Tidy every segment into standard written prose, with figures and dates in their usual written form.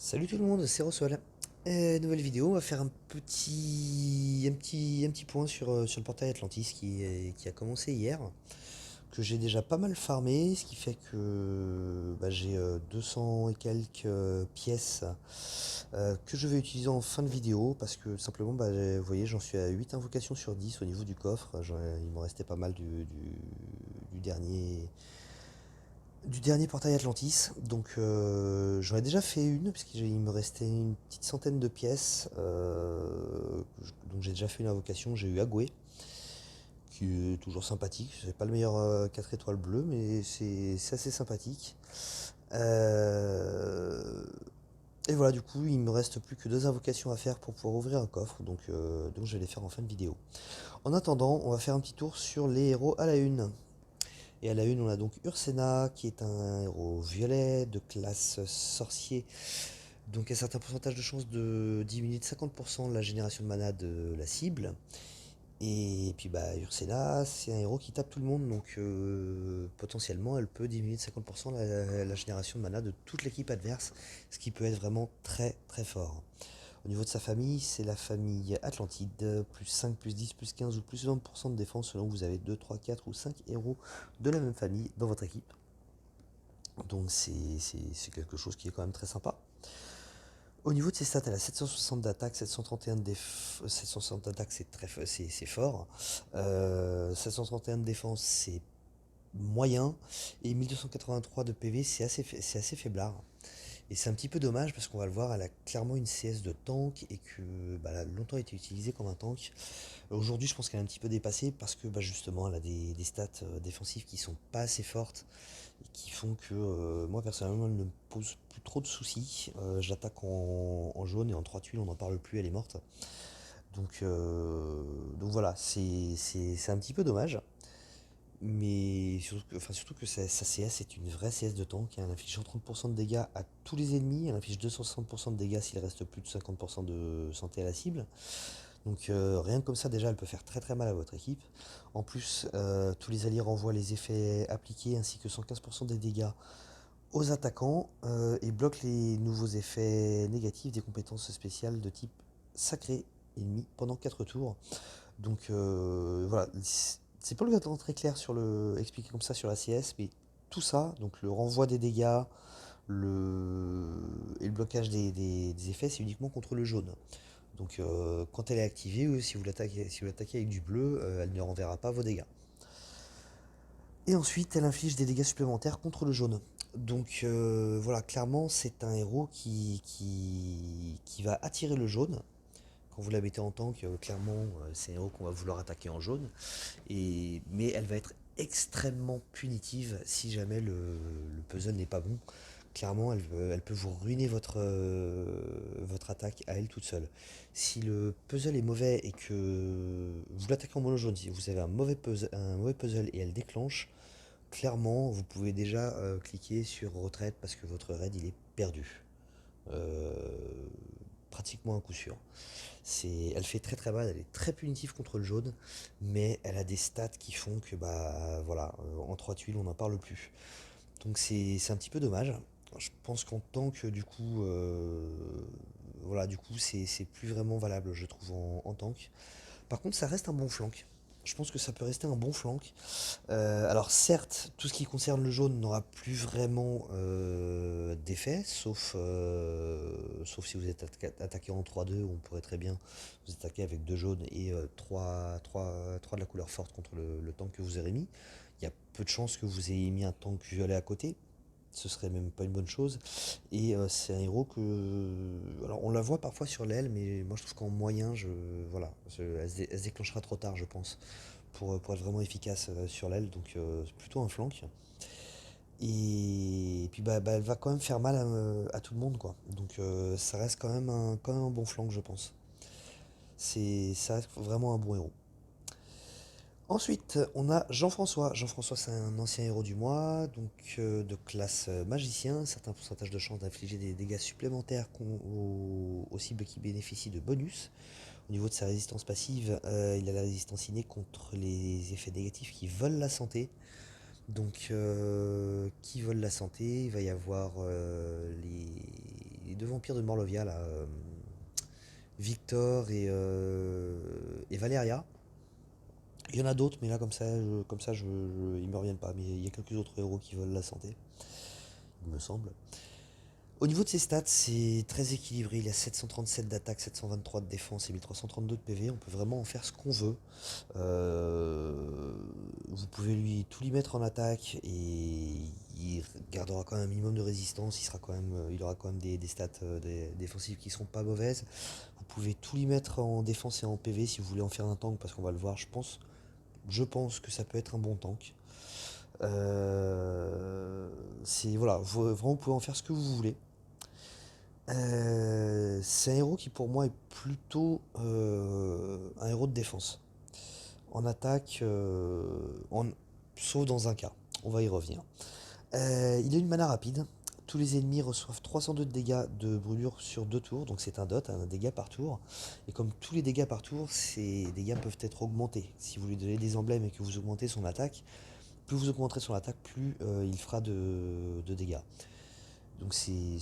Salut tout le monde, c'est Roswell. Nouvelle vidéo, on va faire un petit point sur le portail Atlantis qui a commencé hier, que j'ai déjà pas mal farmé, ce qui fait que j'ai 200 et quelques pièces que je vais utiliser en fin de vidéo, parce que simplement, vous voyez, j'en suis à 8 invocations sur 10 au niveau du coffre. Il m'en restait pas mal du dernier portail Atlantis. Donc j'en ai déjà fait une, puisqu'il me restait une petite centaine de pièces. Donc j'ai déjà fait une invocation, j'ai eu Agoué, qui est toujours sympathique. C'est pas le meilleur 4 étoiles bleues, mais c'est assez sympathique. Euh, et voilà, du coup, il me reste plus que deux invocations à faire pour pouvoir ouvrir un coffre. Donc je vais les faire en fin de vidéo. En attendant, on va faire un petit tour sur les héros à la une. Et à la une, on a donc Ursena, qui est un héros violet de classe sorcier, donc un certain pourcentage de chance de diminuer de 50% la génération de mana de la cible. Et puis Ursena, c'est un héros qui tape tout le monde, donc potentiellement elle peut diminuer de 50% la génération de mana de toute l'équipe adverse, ce qui peut être vraiment très très fort. Au niveau de sa famille, c'est la famille Atlantide, plus 5, plus 10, plus 15 ou plus 20% de défense selon que vous avez 2, 3, 4 ou 5 héros de la même famille dans votre équipe. Donc c'est quelque chose qui est quand même très sympa. Au niveau de ses stats, elle a 760 d'attaque, 731 de défense, 760 d'attaque c'est fort. 731 de défense c'est moyen. Et 1283 de PV c'est assez faiblard. Et c'est un petit peu dommage parce qu'on va le voir, elle a clairement une CS de tank et que elle a longtemps été utilisée comme un tank. Aujourd'hui, je pense qu'elle est un petit peu dépassée parce que justement, elle a des stats défensives qui sont pas assez fortes et qui font que moi personnellement, elle ne me pose plus trop de soucis. Je l'attaque en jaune et en 3 tuiles, on n'en parle plus, elle est morte. Donc voilà, c'est un petit peu dommage. Mais surtout que sa CS est une vraie CS de tank, hein. Elle inflige 130% de dégâts à tous les ennemis, elle inflige 260% de dégâts s'il reste plus de 50% de santé à la cible. Donc rien que comme ça déjà elle peut faire très très mal à votre équipe. En plus tous les alliés renvoient les effets appliqués ainsi que 115% des dégâts aux attaquants et bloquent les nouveaux effets négatifs des compétences spéciales de type sacré ennemi pendant 4 tours. Donc voilà, c'est pas le cas très clair sur expliqué comme ça sur la CS, mais tout ça, donc le renvoi des dégâts, le, et le blocage des effets, c'est uniquement contre le jaune. Donc quand elle est activée, si vous l'attaquez avec du bleu, elle ne renverra pas vos dégâts. Et ensuite, elle inflige des dégâts supplémentaires contre le jaune. Donc voilà, clairement, c'est un héros qui va attirer le jaune. Quand vous la mettez en tank, clairement, c'est un héros qu'on va vouloir attaquer en jaune. Mais elle va être extrêmement punitive si jamais le puzzle n'est pas bon. Clairement, elle peut vous ruiner votre attaque à elle toute seule. Si le puzzle est mauvais et que vous l'attaquez en mono jaune, si vous avez un mauvais puzzle et elle déclenche, clairement, vous pouvez déjà cliquer sur retraite parce que votre raid il est perdu. Euh, Pratiquement un coup sûr. Elle fait très très mal, elle est très punitive contre le jaune, mais elle a des stats qui font que voilà, en 3 tuiles on n'en parle plus. Donc c'est un petit peu dommage. Je pense qu'en tant que du coup voilà, du coup c'est plus vraiment valable je trouve en tank. Par contre ça reste un bon flank. Je pense que ça peut rester un bon flank. Alors certes, tout ce qui concerne le jaune n'aura plus vraiment d'effet, sauf si vous êtes attaqué en 3-2, on pourrait très bien vous attaquer avec 2 jaunes et 3 de la couleur forte contre le tank que vous aurez mis. Il y a peu de chances que vous ayez mis un tank violet à côté, ce serait même pas une bonne chose. Et c'est un héros que... Alors on la voit parfois sur l'aile, mais moi je trouve qu'en moyen, elle se déclenchera trop tard je pense pour être vraiment efficace sur l'aile, donc c'est plutôt un flank. Et puis elle va quand même faire mal à tout le monde, quoi. Donc ça reste quand même un bon flank, je pense. Ça reste vraiment un bon héros. Ensuite, on a Jean-François. Jean-François, c'est un ancien héros du mois, donc de classe magicien, un certain pourcentage de chance d'infliger des dégâts supplémentaires aux cibles qui bénéficient de bonus. Au niveau de sa résistance passive, il a la résistance innée contre les effets négatifs qui volent la santé. Donc, qui volent la santé, il va y avoir deux vampires de Morlovia, là, Victor et Valeria. Il y en a d'autres, mais là, ils me reviennent pas. Mais il y a quelques autres héros qui veulent la santé, il me semble. Au niveau de ses stats, c'est très équilibré. Il a 737 d'attaque, 723 de défense et 1332 de PV. On peut vraiment en faire ce qu'on veut. Vous pouvez tout lui mettre en attaque et il gardera quand même un minimum de résistance. Il aura quand même des stats défensives qui seront pas mauvaises. Vous pouvez tout lui mettre en défense et en PV si vous voulez en faire un tank, parce qu'on va le voir. Je pense que ça peut être un bon tank. Voilà, vraiment vous pouvez en faire ce que vous voulez. C'est un héros qui pour moi est plutôt un héros de défense. En attaque, sauf dans un cas, on va y revenir. Il a une mana rapide. Tous les ennemis reçoivent 302 de dégâts de brûlure sur 2 tours, donc c'est un dot, un dégât par tour. Et comme tous les dégâts par tour, ces dégâts peuvent être augmentés. Si vous lui donnez des emblèmes et que vous augmentez son attaque, plus vous augmenterez son attaque, plus il fera de dégâts. Donc c'est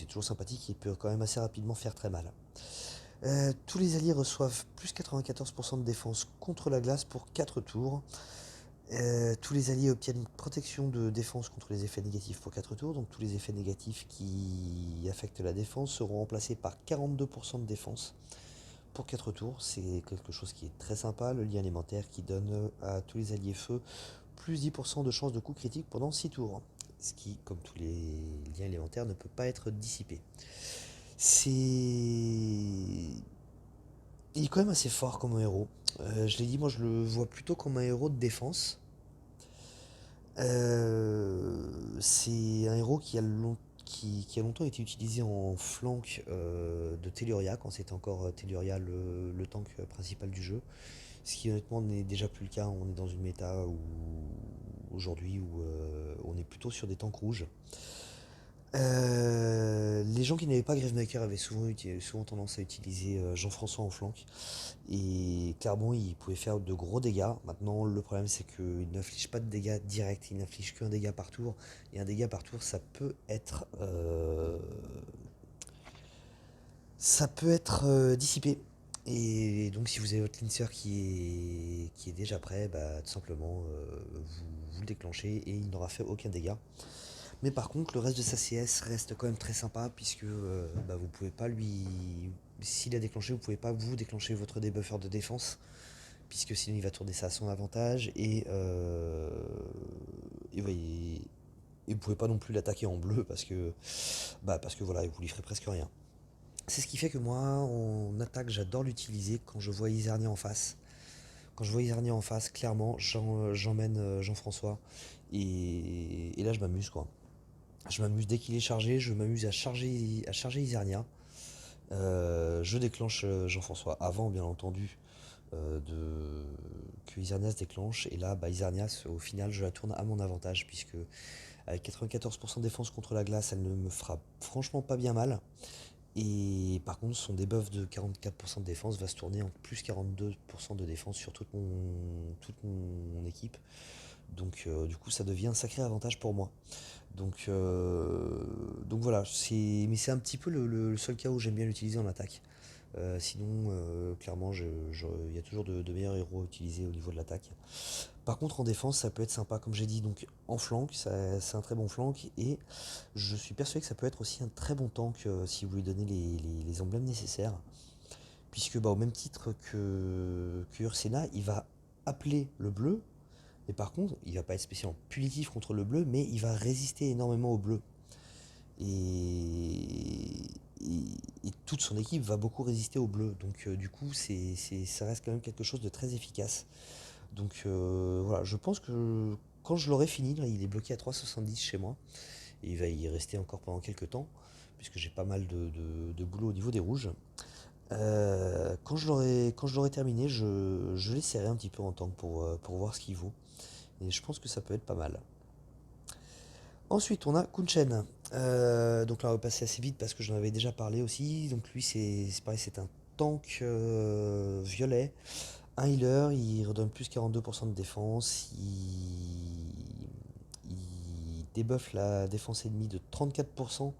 toujours sympathique, il peut quand même assez rapidement faire très mal. Tous les alliés reçoivent plus 94% de défense contre la glace pour 4 tours. Tous les alliés obtiennent une protection de défense contre les effets négatifs pour 4 tours. Donc tous les effets négatifs qui affectent la défense seront remplacés par 42% de défense pour 4 tours. C'est quelque chose qui est très sympa. Le lien élémentaire qui donne à tous les alliés feu plus 10% de chance de coup critique pendant 6 tours. Ce qui, comme tous les liens élémentaires, ne peut pas être dissipé. Il est quand même assez fort comme un héros. Je l'ai dit, moi je le vois plutôt comme un héros de défense. C'est un héros qui a longtemps été utilisé en flank de Telluria, quand c'était encore Telluria le tank principal du jeu. Ce qui honnêtement n'est déjà plus le cas. On est dans une méta aujourd'hui où on est plutôt sur des tanks rouges. Les gens qui n'avaient pas Gravemaker avaient souvent tendance à utiliser Jean-François en flank. Et clairement, il pouvait faire de gros dégâts. Maintenant, le problème, c'est qu'il n'inflige pas de dégâts directs, il n'inflige qu'un dégât par tour. Et un dégât par tour, ça peut être dissipé. Et donc, si vous avez votre lincer qui est déjà prêt, bah, tout simplement, vous le déclenchez et il n'aura fait aucun dégât. Mais par contre, le reste de sa CS reste quand même très sympa, puisque bah, vous pouvez pas lui. S'il a déclenché, vous pouvez pas vous déclencher votre débuffer de défense, puisque sinon il va tourner ça à son avantage, et vous pouvez pas non plus l'attaquer en bleu, parce que voilà, vous lui ferez presque rien. C'est ce qui fait que moi, en attaque, j'adore l'utiliser quand je vois Isarnia en face. Quand je vois Isarnia en face, clairement, j'emmène Jean-François, et là je m'amuse quoi. Je m'amuse dès qu'il est chargé, je m'amuse à charger Isarnia. Je déclenche Jean-François avant, bien entendu, que Isarnia se déclenche. Et là, bah, Isarnia, au final, je la tourne à mon avantage, puisque avec 94% de défense contre la glace, elle ne me fera franchement pas bien mal. Et par contre, son debuff de 44% de défense va se tourner en plus 42% de défense sur toute mon équipe. Donc du coup, ça devient un sacré avantage pour moi. Donc voilà, mais c'est un petit peu le seul cas où j'aime bien l'utiliser en attaque. Sinon, clairement, il y a toujours de meilleurs héros à utiliser au niveau de l'attaque. Par contre, en défense, ça peut être sympa, comme j'ai dit, donc en flank, c'est un très bon flank, et je suis persuadé que ça peut être aussi un très bon tank si vous lui donnez les emblèmes nécessaires. Puisque bah, au même titre que Ursena, il va appeler le bleu, mais par contre, il va pas être spécialement punitif contre le bleu, mais il va résister énormément au bleu. Et, et toute son équipe va beaucoup résister au bleu. Donc du coup, ça reste quand même quelque chose de très efficace. Donc voilà, je pense que quand je l'aurai fini, là, il est bloqué à 3,70 chez moi. Et il va y rester encore pendant quelques temps, puisque j'ai pas mal de boulot au niveau des rouges. Quand je l'aurai terminé, je l'essaierai un petit peu en tank pour voir ce qu'il vaut. Et je pense que ça peut être pas mal. Ensuite, on a Kunchen. Donc là, on va passer assez vite parce que j'en avais déjà parlé aussi. Donc lui, c'est pareil, c'est un tank violet. Un healer, il redonne plus 42% de défense. Il débuffe la défense ennemie de 34%.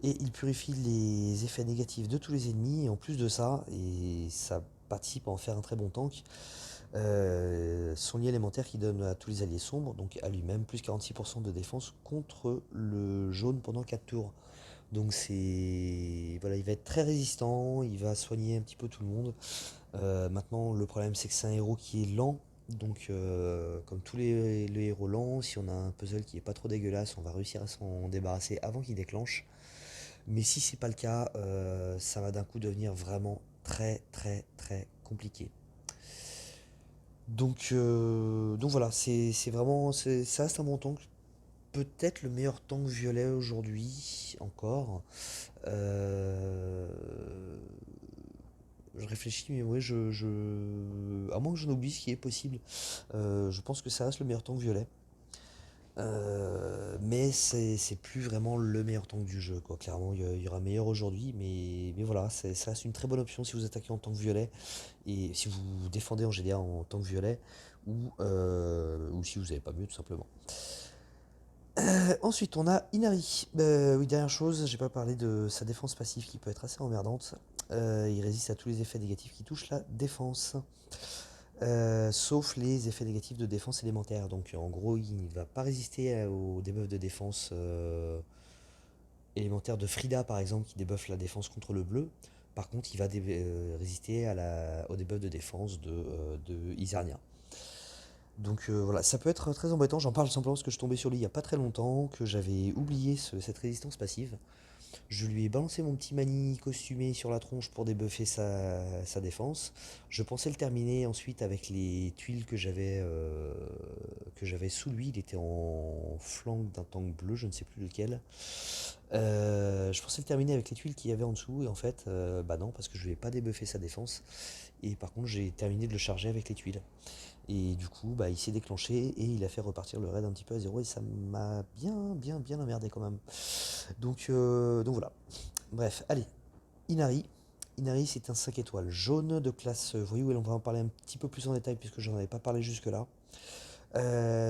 et il purifie les effets négatifs de tous les ennemis, et en plus de ça, et ça participe à en faire un très bon tank, son lien élémentaire qui donne à tous les alliés sombres, donc à lui-même, plus 46% de défense contre le jaune pendant 4 tours. Donc c'est... Voilà, il va être très résistant, il va soigner un petit peu tout le monde. Maintenant, le problème c'est que c'est un héros qui est lent, donc comme tous les héros lents, si on a un puzzle qui est pas trop dégueulasse, on va réussir à s'en débarrasser avant qu'il déclenche. Mais si c'est pas le cas, ça va d'un coup devenir vraiment très très très compliqué. Donc voilà, c'est vraiment, ça reste un bon tank. Peut-être le meilleur tank violet aujourd'hui encore. Euh, je réfléchis, mais ouais, à moins que j'en oublie ce qui est possible, je pense que ça reste le meilleur tank violet. Mais c'est plus vraiment le meilleur tank du jeu, quoi. Clairement, il y aura meilleur aujourd'hui, mais voilà, ça reste une très bonne option si vous attaquez en tank violet et si vous défendez en GDA en tank violet ou si vous n'avez pas mieux, tout simplement. Ensuite, on a Inari. Oui, dernière chose, j'ai pas parlé de sa défense passive qui peut être assez emmerdante. Il résiste à tous les effets négatifs qui touchent la défense. Sauf les effets négatifs de défense élémentaire. Donc en gros, il ne va pas résister aux debuffs de défense élémentaire de Frida par exemple qui débuffe la défense contre le bleu. Par contre, il va résister au debuff de défense de Isarnia. Donc voilà, ça peut être très embêtant. J'en parle simplement parce que je suis tombé sur lui il n'y a pas très longtemps, que j'avais oublié cette résistance passive. Je lui ai balancé mon petit mani costumé sur la tronche pour débuffer sa défense. Je pensais le terminer ensuite avec les tuiles que j'avais sous lui. Il était en flanc d'un tank bleu, je ne sais plus lequel. Je pensais le terminer avec les tuiles qu'il y avait en dessous et en fait, bah non, parce que je lui ai pas débuffé sa défense. Et par contre, j'ai terminé de le charger avec les tuiles. Et du coup, bah, il s'est déclenché et il a fait repartir le raid un petit peu à zéro et ça m'a bien emmerdé quand même. Donc voilà. Bref, allez, Inari. Inari, c'est un 5 étoiles jaune de classe voyou et on va en parler un petit peu plus en détail puisque j'en avais pas parlé jusque-là.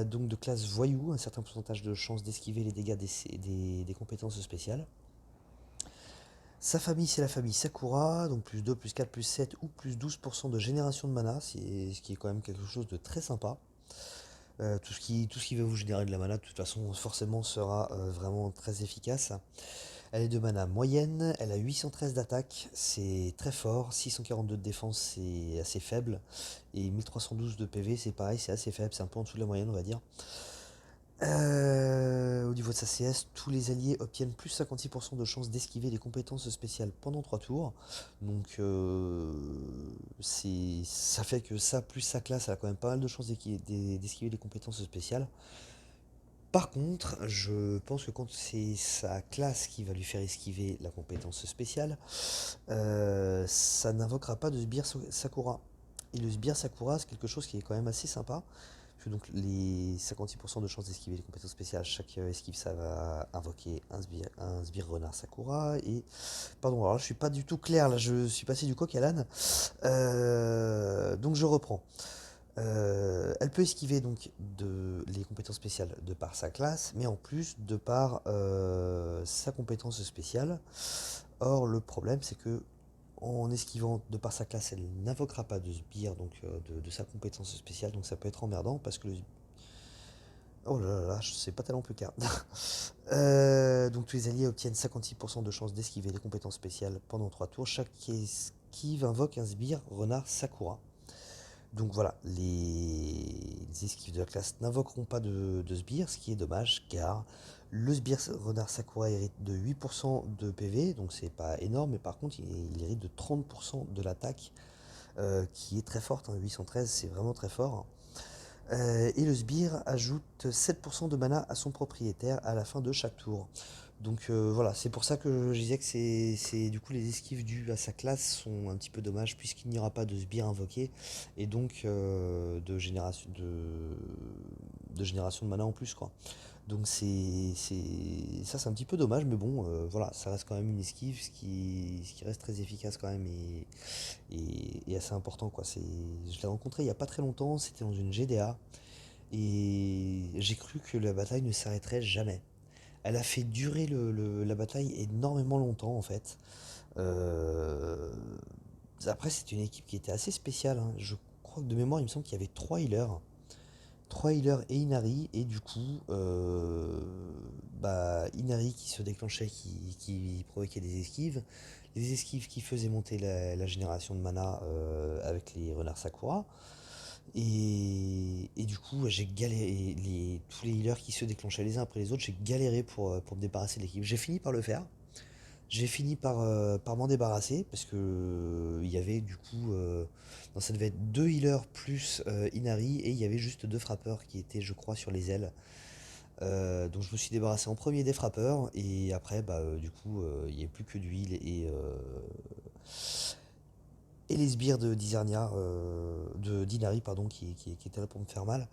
Donc de classe voyou, un certain pourcentage de chance d'esquiver les dégâts des compétences spéciales. Sa famille, c'est la famille Sakura, donc plus 2, plus 4, plus 7 ou plus 12% de génération de mana, ce qui est quand même quelque chose de très sympa. Tout ce qui va vous générer de la mana, de toute façon, forcément, sera vraiment très efficace. Elle est de mana moyenne, elle a 813 d'attaque, c'est très fort, 642 de défense, c'est assez faible, et 1312 de PV, c'est pareil, c'est assez faible, c'est un peu en dessous de la moyenne, on va dire. Au niveau de sa CS, tous les alliés obtiennent plus 56% de chance d'esquiver les compétences spéciales pendant 3 tours. Donc ça fait que ça, plus sa classe, elle a quand même pas mal de chances d'esquiver les compétences spéciales. Par contre, je pense que quand c'est sa classe qui va lui faire esquiver la compétence spéciale, ça n'invoquera pas de sbire Sakura. Et le sbire Sakura, c'est quelque chose qui est quand même assez sympa. Parce que donc les 56% de chances d'esquiver les compétences spéciales, chaque esquive, ça va invoquer un sbire renard Sakura. Et pardon, alors là, je suis pas du tout clair, là je suis passé du coq à l'âne. Donc je reprends. Elle peut esquiver donc les compétences spéciales de par sa classe, mais en plus de par sa compétence spéciale. Or, le problème, c'est que en esquivant de par sa classe, elle n'invoquera pas de sbire, donc de sa compétence spéciale, donc ça peut être emmerdant parce que oh là là là, c'est pas tellement plus clair. Donc tous les alliés obtiennent 56% de chance d'esquiver les compétences spéciales pendant 3 tours. Chaque esquive invoque un sbire renard Sakura. Donc voilà, les esquives de la classe n'invoqueront pas de sbire, ce qui est dommage car le sbire renard Sakura hérite de 8% de PV, donc c'est pas énorme, mais par contre il hérite de 30% de l'attaque qui est très forte, hein, 813 c'est vraiment très fort. Et le sbire ajoute 7% de mana à son propriétaire à la fin de chaque tour. Donc voilà, c'est pour ça que je disais que du coup les esquives dues à sa classe sont un petit peu dommages puisqu'il n'y aura pas de sbire invoqué et donc de génération de mana en plus quoi. Donc ça c'est un petit peu dommage mais bon voilà, ça reste quand même une esquive ce qui reste très efficace quand même et assez important quoi. Je l'ai rencontré il y a pas très longtemps, c'était dans une GDA et j'ai cru que la bataille ne s'arrêterait jamais. Elle a fait durer la bataille énormément longtemps en fait. Euh, Après, c'est une équipe qui était assez spéciale, hein. Je crois que de mémoire, il me semble qu'il y avait 3 healers et Inari, et du coup, bah, Inari qui se déclenchait, qui provoquait des esquives, les esquives qui faisaient monter la génération de mana avec les renards Sakura, et du coup, j'ai galéré, tous les healers qui se déclenchaient les uns après les autres, j'ai galéré pour me débarrasser de l'équipe. J'ai fini par le faire, j'ai fini par m'en débarrasser parce que il y avait du coup, non, ça devait être 2 healers plus Inari, et il y avait juste 2 frappeurs qui étaient, je crois, sur les ailes. Donc je me suis débarrassé en premier des frappeurs, et après, bah, du coup, il n'y avait plus que du heal et les sbires de d'Izernia, de d'Inari, pardon, qui étaient là pour me faire mal.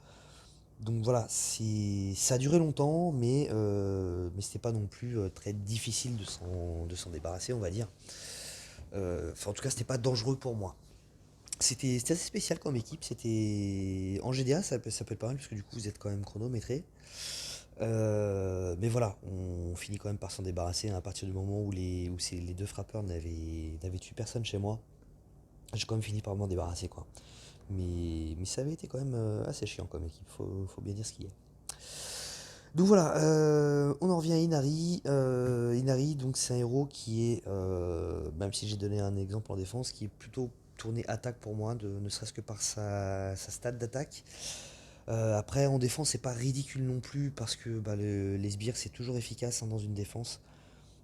Donc voilà, ça a duré longtemps, mais c'était pas non plus très difficile de s'en débarrasser, on va dire. Enfin, en tout cas, c'était pas dangereux pour moi. C'était assez spécial comme équipe. C'était en GDA, ça peut être pas mal parce que du coup, vous êtes quand même chronométré. Mais voilà, on finit quand même par s'en débarrasser, hein, à partir du moment où les 2 frappeurs n'avaient tué personne chez moi. J'ai quand même fini par m'en débarrasser, quoi. Mais ça avait été quand même assez chiant comme équipe, faut bien dire ce qu'il y a. Donc voilà, on en revient à Inari. Inari, donc c'est un héros qui est, même si j'ai donné un exemple en défense, qui est plutôt tourné attaque pour moi, ne serait-ce que par sa stat d'attaque. Après, en défense, c'est pas ridicule non plus, parce que bah, les sbires, c'est toujours efficace, hein, dans une défense.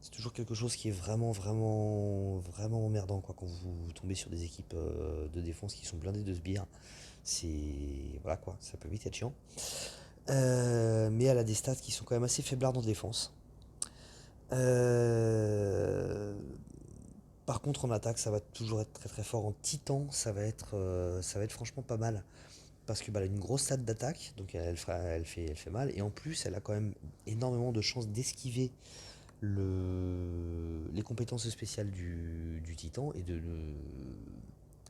C'est toujours quelque chose qui est vraiment, vraiment, vraiment emmerdant, quoi, quand vous tombez sur des équipes de défense qui sont blindées de sbires. C'est. Voilà, quoi, ça peut vite être chiant. Mais elle a des stats qui sont quand même assez faiblards en défense. Euh, Par contre, en attaque, ça va toujours être très très fort. En titan, ça va être franchement pas mal. Parce que bah, elle a une grosse stat d'attaque, donc elle fait mal. Et en plus, elle a quand même énormément de chances d'esquiver les compétences spéciales du titan.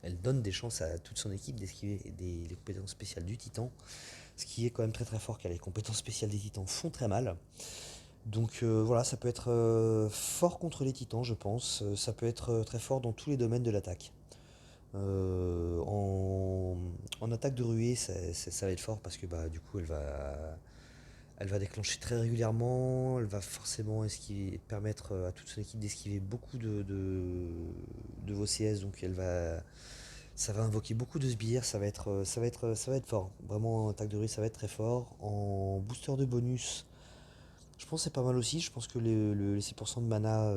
Elle donne des chances à toute son équipe d'esquiver les compétences spéciales du titan. Ce qui est quand même très très fort, car les compétences spéciales des titans font très mal. Donc voilà, ça peut être fort contre les titans, je pense. Ça peut être très fort dans tous les domaines de l'attaque. En attaque de ruée, ça va être fort parce que bah, du coup, elle va déclencher très régulièrement. Elle va forcément permettre à toute son équipe d'esquiver beaucoup de vos CS. Donc ça va invoquer beaucoup de sbires. Ça va être fort. Vraiment, en attaque de ruée, ça va être très fort. En booster de bonus, je pense que c'est pas mal aussi. Je pense que les 6% de mana.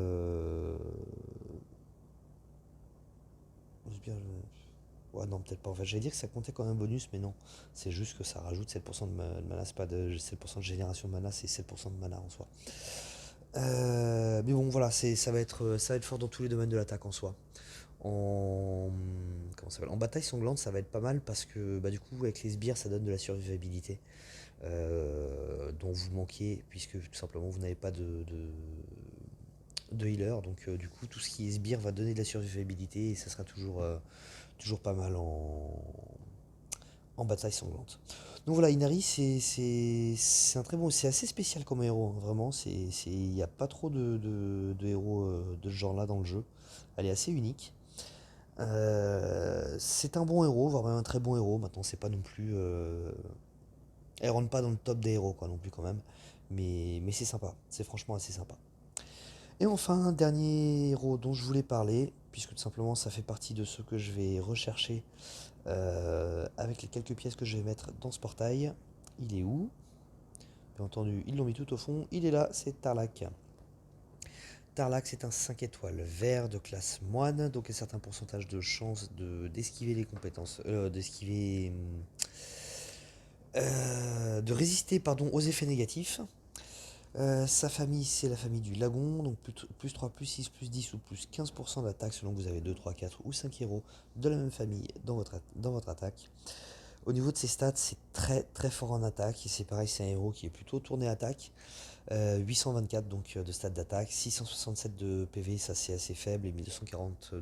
Ouais, non, peut-être pas. En fait, j'allais dire que ça comptait comme un bonus, mais non. C'est juste que ça rajoute 7% de mana. C'est pas 7% de génération de mana, c'est 7% de mana en soi. Mais bon, voilà, ça va être fort dans tous les domaines de l'attaque en soi. En, comment ça s'appelle, en bataille sanglante, ça va être pas mal parce que bah, du coup, avec les sbires, ça donne de la survivabilité dont vous manquez, puisque tout simplement vous n'avez pas de healer. Donc, du coup, tout ce qui est sbire va donner de la survivabilité, et ça sera toujours pas mal en bataille sanglante. Donc voilà, Inari, c'est un très bon, c'est assez spécial comme héros, hein, vraiment. Il n'y a pas trop de héros de ce genre-là dans le jeu. Elle est assez unique. C'est un bon héros, voire même un très bon héros. Maintenant, c'est pas non plus. Elle rentre pas dans le top des héros, quoi, non plus, quand même. Mais c'est sympa. C'est franchement assez sympa. Et enfin, un dernier héros dont je voulais parler, puisque tout simplement ça fait partie de ceux que je vais rechercher avec les quelques pièces que je vais mettre dans ce portail. Il est où? Bien entendu, ils l'ont mis tout au fond. Il est là, c'est Tarlac. Tarlac, c'est un 5 étoiles vert de classe moine, donc un certain pourcentage de chance d'esquiver les compétences, de résister, pardon, aux effets négatifs. Sa famille, c'est la famille du lagon, donc plus 3, plus 6, plus 10 ou plus 15% d'attaque selon que vous avez 2, 3, 4 ou 5 héros de la même famille dans votre attaque. Au niveau de ses stats, c'est très très fort en attaque, et c'est pareil, c'est un héros qui est plutôt tourné attaque. 824 donc de stats d'attaque, 667 de PV, ça c'est assez faible, et 1240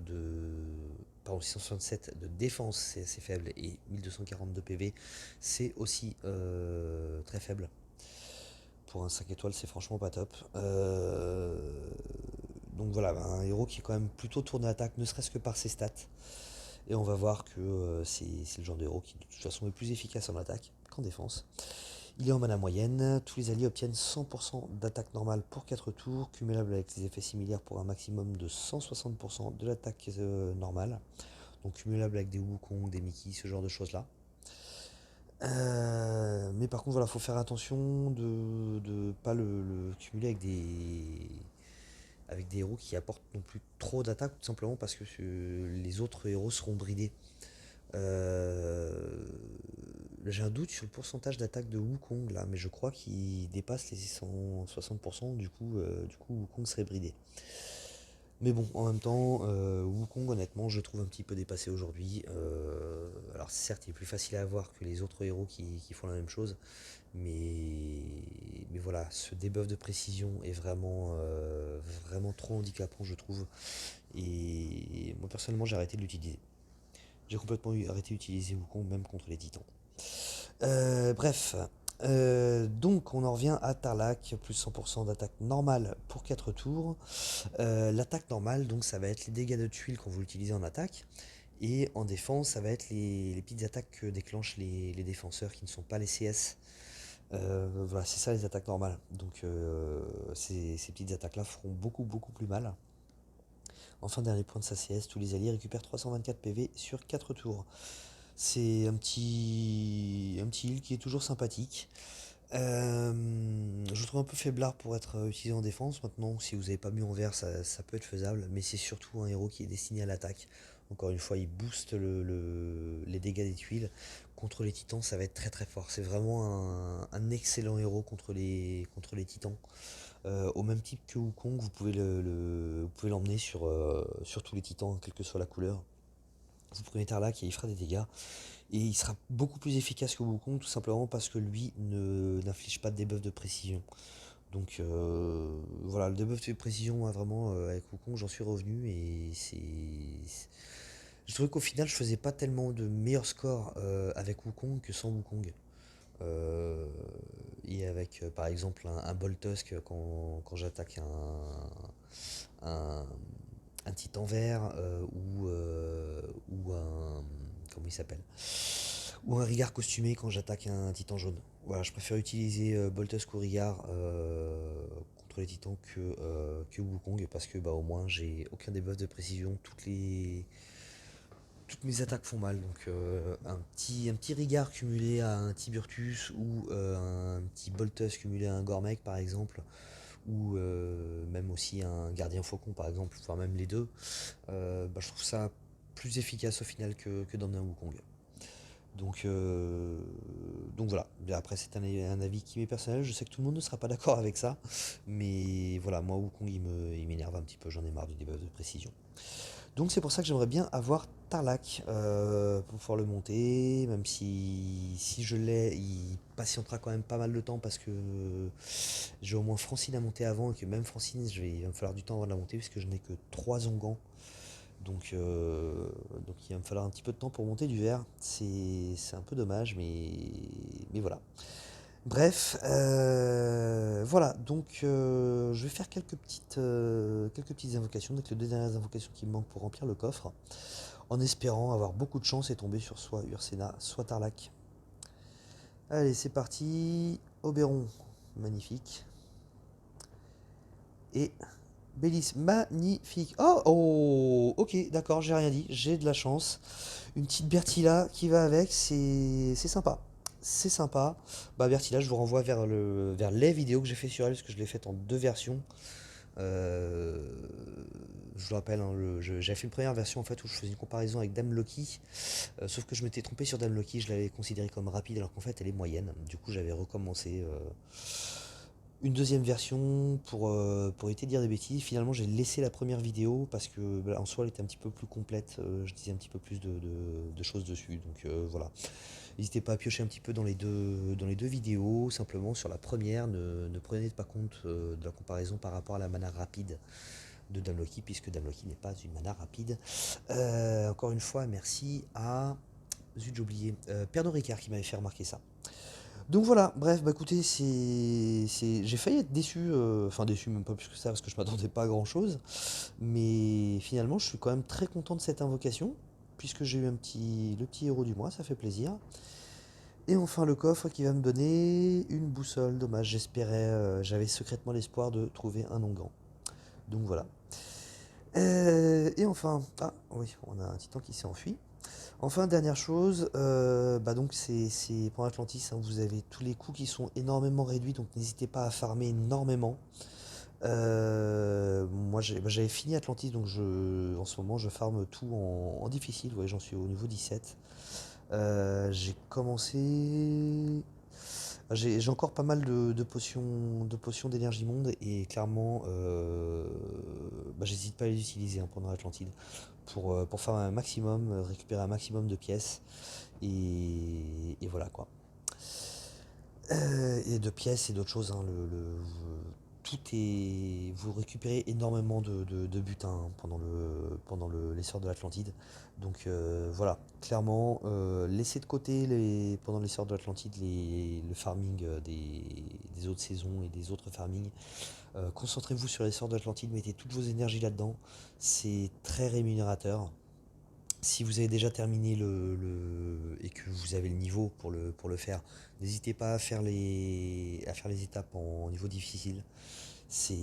Pardon, 667 de défense, c'est assez faible, et 1240 de PV, c'est aussi très faible. pour un 5 étoiles, c'est franchement pas top. Donc voilà, un héros qui est quand même plutôt tourné attaque, ne serait-ce que par ses stats. Et on va voir que c'est le genre de héros qui de toute façon est plus efficace en attaque qu'en défense. Il est en mana moyenne, tous les alliés obtiennent 100% d'attaque normale pour 4 tours, cumulable avec des effets similaires pour un maximum de 160% de l'attaque normale. Donc cumulable avec des Wukong, des Mickey, ce genre de choses là. Mais par contre, voilà, faut faire attention de ne pas le cumuler avec des héros qui apportent non plus trop d'attaque, tout simplement parce que les autres héros seront bridés. Euh, j'ai un doute sur le pourcentage d'attaque de Wukong là, mais je crois qu'il dépasse les 160%, du coup Wukong serait bridé. Mais bon, en même temps, Wukong, honnêtement, je le trouve un petit peu dépassé aujourd'hui. Alors certes, il est plus facile à avoir que les autres héros qui font la même chose, mais voilà, ce debuff de précision est vraiment trop handicapant, je trouve. Et moi, personnellement, j'ai arrêté de l'utiliser. J'ai complètement arrêté d'utiliser Wukong, même contre les titans. Bref, donc on en revient à Tarlac, plus 100% d'attaque normale pour 4 tours. L'attaque normale, donc ça va être les dégâts de tuiles quand vous l'utilisez en attaque. Et en défense, ça va être les petites attaques que déclenchent les défenseurs qui ne sont pas les CS. Voilà, c'est ça les attaques normales. Donc ces petites attaques-là feront beaucoup plus mal. Enfin, dernier point de sa CS, tous les alliés récupèrent 324 PV sur 4 tours. C'est un petit heal qui est toujours sympathique. Je le trouve un peu faiblard pour être utilisé en défense. Maintenant, si vous n'avez pas mis en vert, ça peut être faisable. Mais c'est surtout un héros qui est destiné à l'attaque. Encore une fois, il booste les dégâts des tuiles. Contre les titans, ça va être très fort. C'est vraiment un excellent héros contre les titans. Au même type que Wukong, vous pouvez l'emmener sur tous les titans, quelle que soit la couleur. Vous prenez Tarlac et il fera des dégâts. Et il sera beaucoup plus efficace que Wukong, tout simplement parce que lui n'inflige pas de debuff de précision. Donc voilà, le debuff de précision, moi, vraiment, avec Wukong, j'en suis revenu. Et je trouvais qu'au final, je faisais pas tellement de meilleurs scores avec Wukong que sans Wukong. Euh, et avec, par exemple, un Boltusk quand j'attaque un, un titan vert ou un. Comment il s'appelle? Ou un Rigard costumé quand j'attaque un titan jaune. Voilà, je préfère utiliser Boltusk ou Rigard contre les titans que Wukong parce que bah, au moins j'ai aucun debuff de précision. Toutes mes attaques font mal. Donc un petit Rigard cumulé à un Tiburtus ou un petit Boltusk cumulé à un Gormek par exemple ou même aussi un gardien faucon par exemple, voire même les deux, bah, je trouve ça plus efficace au final que d'emmener un Wukong. Donc, euh, donc voilà. Et après, c'est un avis qui m'est personnel. Je sais que tout le monde ne sera pas d'accord avec ça. Mais voilà, moi, Wukong, il m'énerve un petit peu. J'en ai marre du débat de précision. Donc c'est pour ça que j'aimerais bien avoir Tarlac pour pouvoir le monter. Même si je l'ai, il patientera quand même pas mal de temps parce que j'ai au moins Francine à monter avant. Et que même Francine, il va me falloir du temps avant de la monter puisque je n'ai que 3 ongans. Donc il va me falloir un petit peu de temps pour monter du verre. C'est un peu dommage, mais voilà. Bref, voilà. Donc je vais faire quelques petites invocations, donc les 2 dernières invocations qui me manquent pour remplir le coffre, en espérant avoir beaucoup de chance et tomber sur soit Ursena, soit Tarlac. Allez, c'est parti. Oberon, magnifique. Et Bélis, magnifique. Oh, ok, d'accord, j'ai rien dit, j'ai de la chance. Une petite Bertilla qui va avec, c'est sympa. C'est sympa. Bah Bertilla, je vous renvoie vers les vidéos que j'ai fait sur elle, parce que je l'ai faite en 2 versions. Euh, je vous rappelle, hein, j'avais fait une première version en fait où je faisais une comparaison avec Dame Loki, sauf que je m'étais trompé sur Dame Loki, je l'avais considérée comme rapide alors qu'en fait elle est moyenne. Du coup j'avais recommencé une deuxième version pour éviter de dire des bêtises. Finalement, j'ai laissé la première vidéo parce que bah, en soi, elle était un petit peu plus complète. Je disais un petit peu plus de choses dessus. Donc voilà. N'hésitez pas à piocher un petit peu dans les deux vidéos. Simplement, sur la première, ne prenez pas compte de la comparaison par rapport à la mana rapide de Dame Loki, puisque Dame Loki n'est pas une mana rapide. Encore une fois, merci à. Zut, j'ai oublié. Pernod Ricard qui m'avait fait remarquer ça. Donc voilà, bref, bah écoutez, j'ai failli être déçu, enfin déçu même pas plus que ça parce que je m'attendais pas à grand chose, mais finalement je suis quand même très content de cette invocation, puisque j'ai eu le petit héros du mois, ça fait plaisir. Et enfin le coffre qui va me donner une boussole, dommage, j'avais secrètement l'espoir de trouver un onguent. Donc voilà. Et enfin, ah oui, on a un titan qui s'est enfui. Enfin, dernière chose, bah donc pour Atlantis, hein, vous avez tous les coûts qui sont énormément réduits, donc n'hésitez pas à farmer énormément. Moi j'avais fini Atlantis, donc en ce moment je farme tout en difficile, ouais, j'en suis au niveau 17. J'ai commencé. J'ai encore pas mal de potions d'énergie monde et clairement, bah, j'hésite pas à les utiliser hein, pendant l'Atlantide pour faire un maximum, récupérer un maximum de pièces et voilà quoi. Et de pièces et d'autres choses, hein, tout est. Vous récupérez énormément de butin hein, pendant l'essor de l'Atlantide. Donc voilà, clairement, laissez de côté pendant l'essor de l'Atlantide le farming des autres saisons et des autres farmings. Concentrez-vous sur l'essor de l'Atlantide, mettez toutes vos énergies là-dedans. C'est très rémunérateur. Si vous avez déjà terminé et que vous avez le niveau pour le faire, n'hésitez pas à faire les étapes en niveau difficile. C'est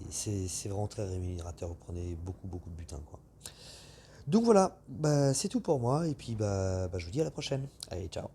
c'est vraiment très rémunérateur. Vous prenez beaucoup de butin, quoi. Donc voilà, bah, c'est tout pour moi. Et puis bah, je vous dis à la prochaine. Allez, ciao.